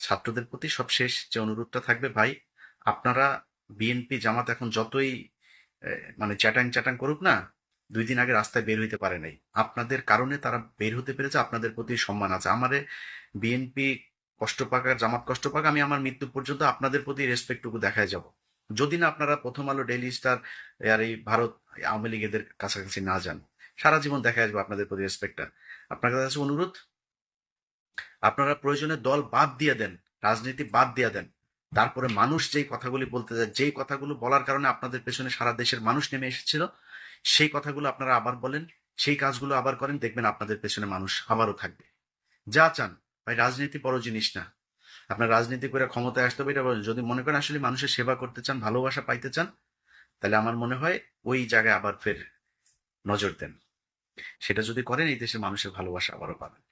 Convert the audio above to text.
ছাত্রদের প্রতি সবশেষ যে অনুরোধটা থাকবে, ভাই আপনারা বিএনপি জামাত এখন যতই মানে চ্যাটাং চ্যাটাং করুক না, 2 দিন আগে রাস্তায় বের হইতে পারে নাই, আপনাদের কারণে তারা বের হতে পেরেছে। আপনাদের প্রতি সম্মান আছে। আমারে বিএনপি কষ্ট পাক আর জামাত কষ্ট পাক, আমি আমার মৃত্যু পর্যন্ত আপনাদের প্রতি রেসপেক্টটুকু দেখায় যাব। যদি না আপনারা প্রথম আলো, ডেইলি স্টার আর এই ভারত আওয়ামী লীগ এদের কাছাকাছি না যান, সারা জীবন দেখা আসবে আপনাদের প্রতি রেসপেক্টটা। আপনার কাছে অনুরোধ, আপনারা প্রয়োজনে দল বাদ দিয়ে দেন, রাজনীতি বাদ দিয়ে দেন। তারপরে মানুষ যেই কথাগুলি বলতে যায়, যেই কথাগুলো বলার কারণে আপনাদের পেছনে সারা দেশের মানুষ নেমে এসেছিল, সেই কথাগুলো আপনারা আবার বলেন, সেই কাজগুলো আবার করেন, দেখবেন আপনাদের পেছনে মানুষ আবারও থাকবে। যা চান ভাই, রাজনীতি বড় জিনিস না। আপনার রাজনীতি করে ক্ষমতায় আসতে হবে এটা বলেন। যদি মনে করেন আসলে মানুষের সেবা করতে চান, ভালোবাসা পাইতে চান, তাহলে আমার মনে হয় ওই জায়গায় আবার ফের নজর দেন। সেটা যদি করেন, এই দেশের মানুষের ভালোবাসা আবারও পাবেন।